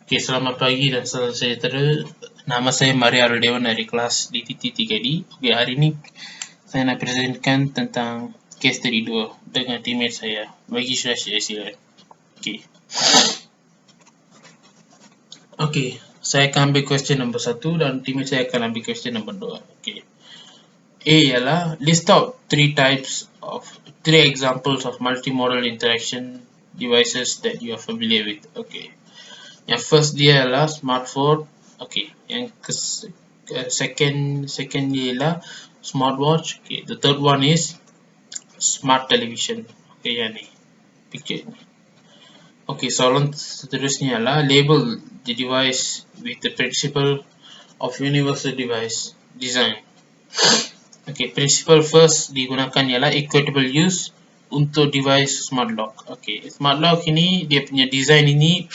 Okay, selamat pagi dan salam sejahtera. Nama saya Maria Aldewan dari kelas DTT3D. Okay, hari ini saya nak presentkan tentang case study 2 dengan teammate saya. Bagi saya silakan. Okay, saya akan ambil question nombor 1 dan teammate saya akan ambil question nombor 2. Okay. A ialah list out three examples of multimodal interaction devices that you are familiar with. Okay. Yang first dia ialah smartphone. Okay. Yang second dia ialah smartwatch. Okay. The third one is smart television. Okay, yang ni picture ni. Okay, soalan seterusnya ialah label the device with the principle of universal device design. Okay, principle first digunakan ialah equitable use untuk device smart lock. Okay, smart lock ini dia punya design ini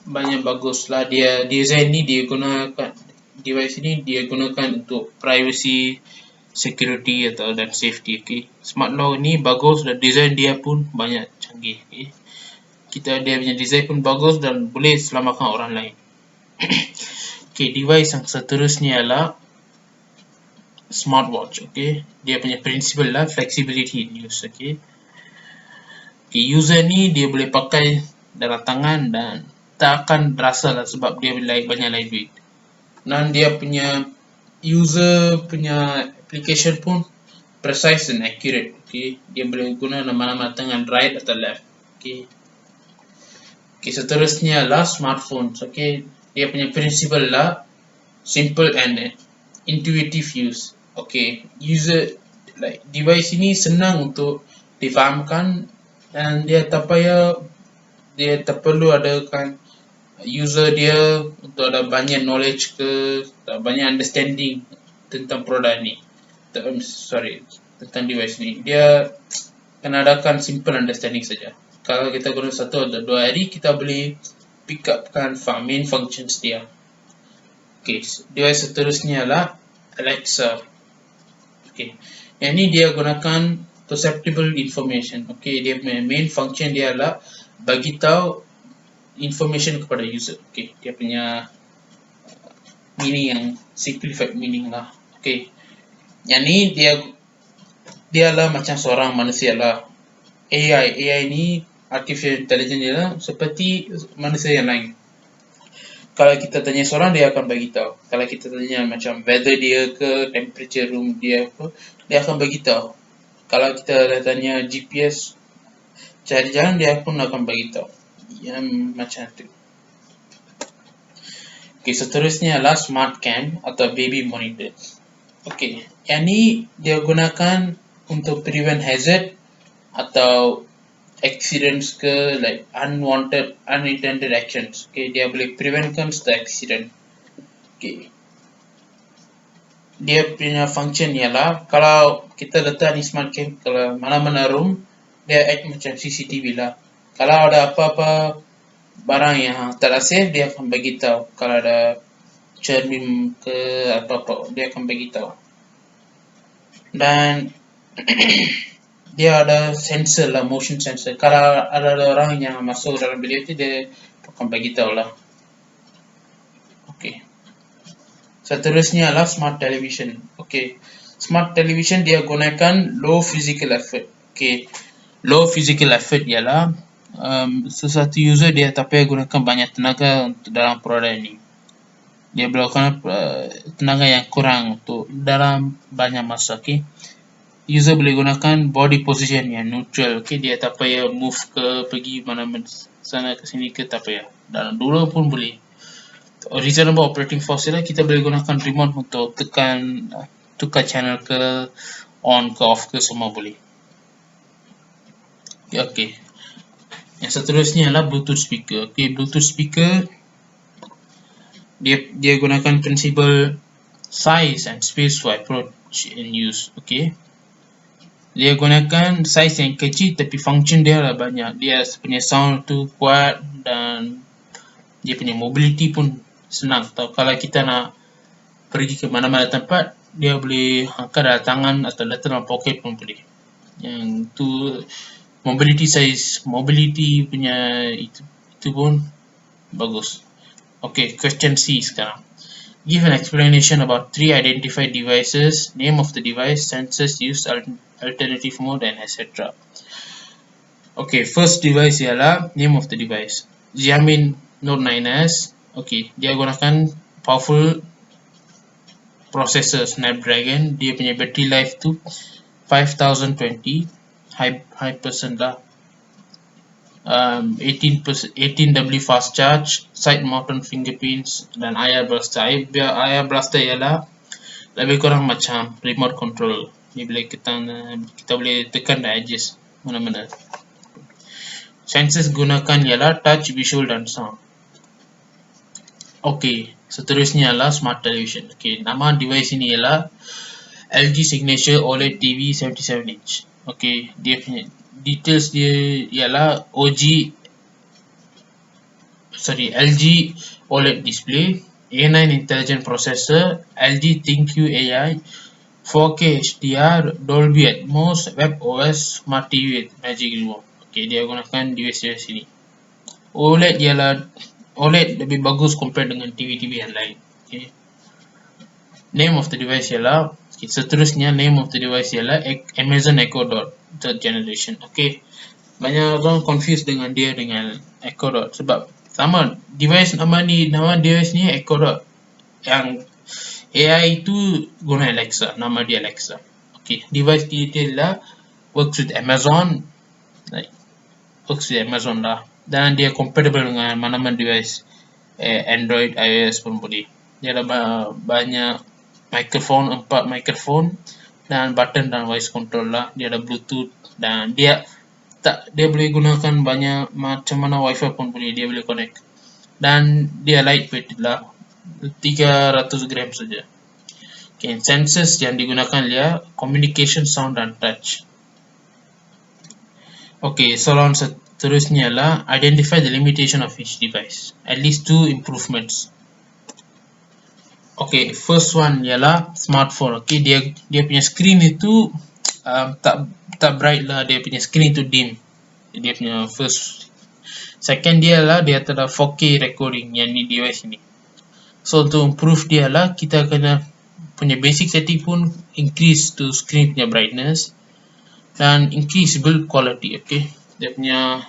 banyak bagus lah. Dia design ni dia gunakan, device ini dia gunakan untuk privacy, security atau dan safety. Okay, smart lock ni bagus dan design dia pun banyak canggih. Okay, dia punya design pun bagus dan boleh selamatkan orang lain. Okay, device yang seterusnya ialah smartwatch. Okay, dia punya principle lah flexibility in use. Okay, user ni dia boleh pakai dalam tangan dan tak akan rasa lah sebab dia banyak lightweight. Dan dia punya user punya application pun precise and accurate. Okay, dia boleh guna nama-nama tangan right atau left. Okay, seterusnya lah smartphone. Okay, dia punya principle lah simple and intuitive use. Okay, device ini senang untuk difahamkan dan dia tak perlu adakan user dia untuk ada banyak knowledge ke banyak understanding tentang produk ni. Tentang device ni. Dia kena adakan simple understanding saja. Kalau kita guna 1 atau 2 hari, kita boleh pick upkan main functions dia. Okay, device seterusnya lah Alexa. Okay, yang ni dia gunakan perceptible information. Okay, dia main function dia adalah bagi tahu information kepada user. Okay, dia punya meaning yang simplified meaning lah. Okay, yang ni dia lah macam seorang manusia lah. AI ni artificial intelligence dia lah seperti manusia yang lain. Kalau kita tanya seorang, dia akan bagi tahu. Kalau kita tanya macam weather dia ke, temperature room dia ke, dia akan bagi tahu. Kalau kita tanya GPS cari jalan, dia pun akan bagi tahu. Yang macam tu. Okay, seterusnya adalah smart cam atau baby monitor. Okay, yang ni dia gunakan untuk prevent hazard atau accidents ke like unintended actions. Okay, dia boleh preventkan the accident. Okay, dia punya function ialah kalau kita letak ni smart cam kalau mana-mana room, dia act macam CCTV lah. Kalau ada apa-apa barang yang tak safe, dia akan bagi tahu. Kalau ada cermin ke apa-apa, dia akan bagi tahu. Dan dia ada sensor lah, motion sensor. Kalau ada orang yang masuk dalam bilik itu, dia akan bagi tahu lah. Okay, seterusnya adalah smart television. Okay, smart television dia gunakan low physical effort. Okay, low physical effort ialah sesuatu user dia tak payah gunakan banyak tenaga untuk dalam produk ini. Dia melakukan tenaga yang kurang untuk dalam banyak masa. Okay, user boleh gunakan body position yang neutral. Okay, dia tak payah move ke pergi mana-mana sana ke sini ke, tak payah. Dalam dulu pun boleh. Reasonable operating force ialah kita boleh gunakan remote untuk tukar channel ke on ke off ke, semua boleh. Okay, yang seterusnya adalah Bluetooth speaker. Okay, Bluetooth speaker dia gunakan principle size and space for approach and use. Okay, dia gunakan size yang kecil tapi function dia lah banyak. Dia punya sound tu kuat dan dia punya mobility pun senang. Kalau kita nak pergi ke mana-mana tempat, dia boleh angkat dalam tangan atau letak dalam poket pun boleh. Yang tu mobility punya itu pun Bagus. Okay, question C sekarang. Give an explanation about three identified devices, name of the device, sensors used, alternative mode, and etc. Okay, first device ialah name of the device. Xiaomi Note 9s. Okay, dia gunakan powerful processor Snapdragon. Dia punya battery life tu 5020, high percent lah. 18W fast charge, side mounted fingerprints dan IR blaster. IR blaster ialah lebih kurang macam remote control. Ni boleh kita boleh tekan dan adjust mana-mana. Sensors gunakan ialah touch, visual dan sound. Okay, seterusnya ialah smart television. Okay, nama device ini ialah LG Signature OLED TV 77 inch. Okay, dia punya details dia ialah LG OLED display, A9 intelligent processor, LG ThinQ AI, 4K HDR, Dolby Atmos, WebOS, Smart TV with Magic Remote. Okay, dia gunakan device ini. OLED lebih bagus compare dengan TV-TV yang lain. Okay. Name of the device ialah seterusnya name of the device ialah Amazon Echo Dot third generation. Okay, banyak orang confused dengan dia dengan Echo Dot sebab sama device nama device ni Echo Dot, yang AI itu guna Alexa, nama dia Alexa. Okay, device dia lah works with Amazon, lah, dan dia compatible dengan mana-mana device Android, iOS pun boleh. Dia ada banyak mikrofon, 4 mikrofon dan button dan voice control lah. Dia ada Bluetooth dan dia boleh gunakan banyak macam mana Wi-Fi pun boleh, dia boleh connect. Dan dia lightweight lah, 300 gram saja. Okay, sensors yang digunakan dia communication, sound dan touch. Okay, soalan seterusnya lah identify the limitation of each device. At least 2 improvements. Okay, first one ialah smartphone. Okay, dia punya screen itu tak bright lah, dia punya screen itu dim. Dia punya first. Second dia lah dia ada 4K recording yang ni device ini. So untuk improve dia lah kita kena punya basic setting pun increase to screen punya brightness dan increase build quality. Okay, dia punya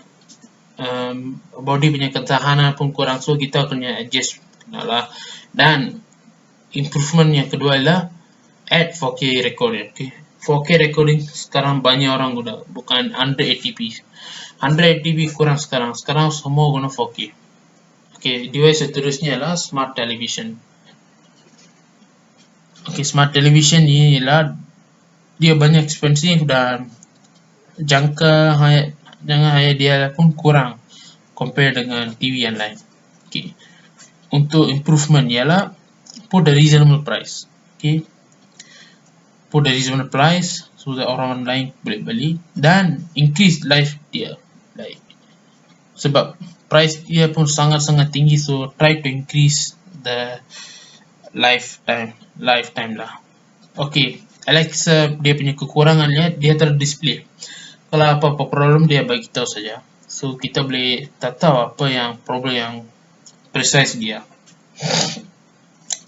body punya ketahanan pun kurang, so kita kena adjust lah. Dan improvement yang kedua adalah add 4K recording. Okay, 4K recording sekarang banyak orang guna, bukan 180p. 180p kurang sekarang semua guna 4K. Okay, device seterusnya adalah smart television. Okay, smart television ni ialah dia banyak expensive dan jangka hayat dia pun kurang compare dengan TV yang lain. Okay, untuk improvement ialah put a reasonable price. Okay, put a reasonable price so that orang lain boleh beli dan increase life dia, like sebab price dia pun sangat-sangat tinggi, so try to increase the lifetime lah. Okay, Alexa dia punya kekurangannya dia terdisplay. Kalau apa-apa problem dia bagi tahu saja, so kita boleh tahu apa yang problem yang precise dia.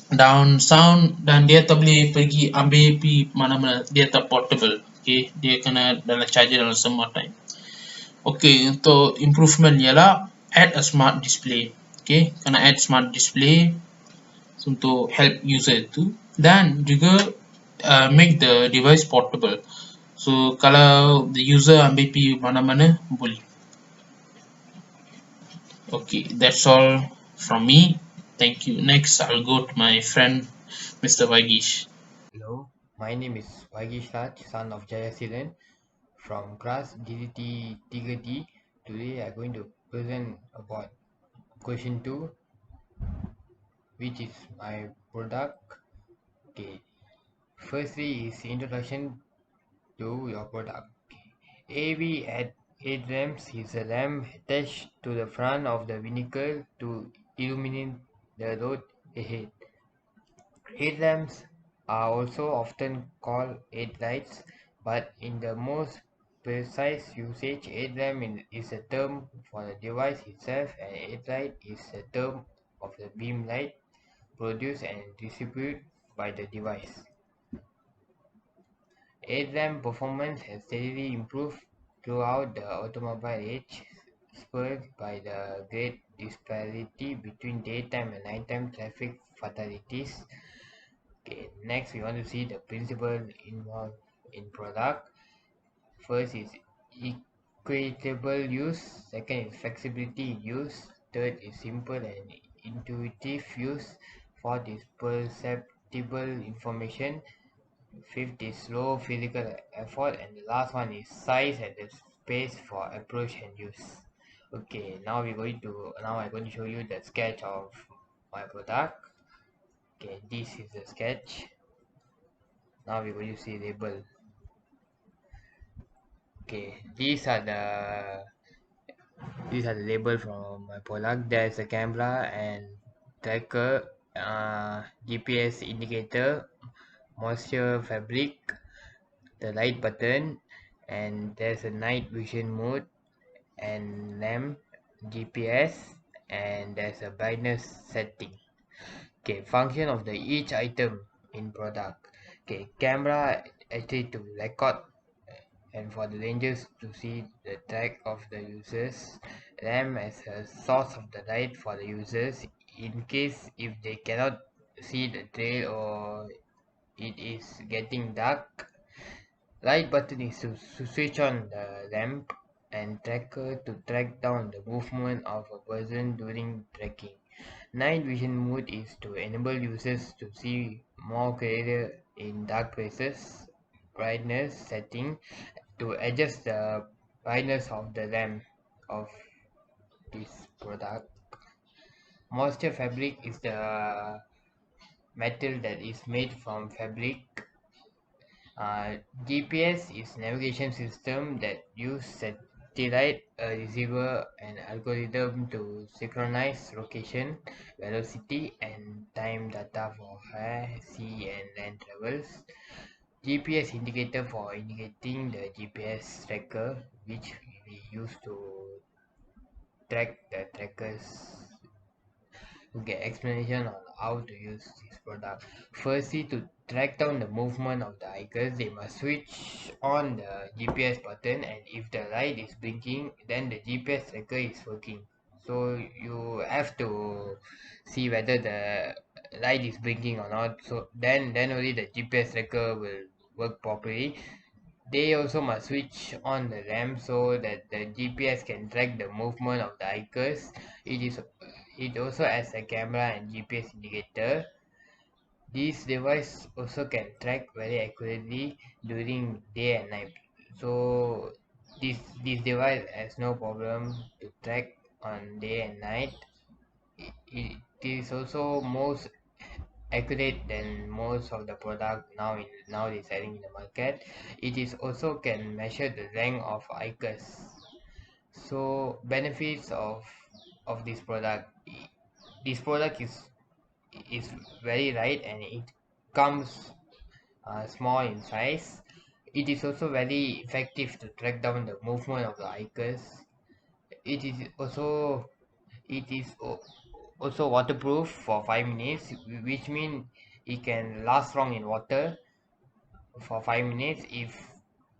Down sound dan dia tak boleh pergi ambil mana-mana, dia tak portable. Okay, dia kena dalam charger dalam semua time. Okay, untuk improvement ialah add a smart display. Okay, kena add smart display untuk help user itu dan juga make the device portable. So kalau the user ambil pergi mana-mana boleh. Okay, that's all from me. Thank you. Next, I'll go to my friend, Mr. Vagish. Hello, my name is Vagish Raj, son of Jayasilan from class DDT 3D. Today I'm going to present about question 2, which is my product. Okay, firstly is introduction to your product. AV head lamps is a lamp attached to the front of the vehicle to illuminate the road ahead. Headlamps are also often called headlights, but in the most precise usage. Aid lamp is a term for the device itself, and aid light is a term of the beam light produced and distributed by the device. Aid lamp performance has steadily improved throughout the automobile age, spurred by the great disparity between daytime and nighttime traffic fatalities. Okay, next we want to see the principle involved in product. First is equitable use, second is flexibility in use, third is simple and intuitive use, fourth is perceptible information, fifth is low physical effort, and the last one is size and the space for approach and use. Okay, now I'm going to show you the sketch of my product. Okay, this is the sketch. Now we're going to see label. Okay, these are the label from my product. There's a camera and tracker, GPS indicator, moisture fabric, the light button, and there's a night vision mode and lamp, GPS, and there's a brightness setting. Okay, function of the each item in product. Okay, camera actually to record and for the rangers to see the track of the users, lamp as a source of the light for the users in case if they cannot see the trail or it is getting dark. Light button is to switch on the lamp, and tracker to track down the movement of a person during trekking. Night vision mode is to enable users to see more clearer in dark places. Brightness setting to adjust the brightness of the lamp of this product. Moisture fabric is the metal that is made from fabric. GPS is navigation system that use satellite receiver and algorithm to synchronize location, velocity, and time data for air, sea, and land travels. GPS indicator for indicating the GPS tracker, which we use to track the trackers. Okay, explanation on how to use this product. Firstly, to track down the movement of the hikers, they must switch on the GPS button, and if the light is blinking, then the GPS tracker is working. So you have to see whether the light is blinking or not. So then only the GPS tracker will work properly. They also must switch on the lamp so that the GPS can track the movement of the hikers. It also has a camera and GPS indicator. This device also can track very accurately during day and night. So this device has no problem to track on day and night. It is also most accurate than most of the product now is selling in the market. It is also can measure the rank of hikers. So benefits of this product. This product is very light and it comes small in size. It is also very effective to track down the movement of the hikers. It is also it is also waterproof for 5 minutes, which means it can last long in water for 5 minutes. If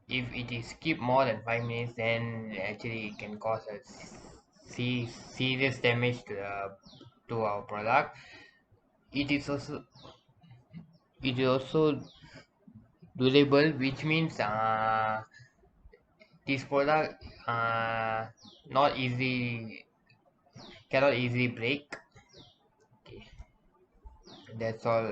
it is keep more than 5 minutes, then actually it can cause a serious damage to our product. It is also durable, which means this product not easy cannot easily break. Okay, that's all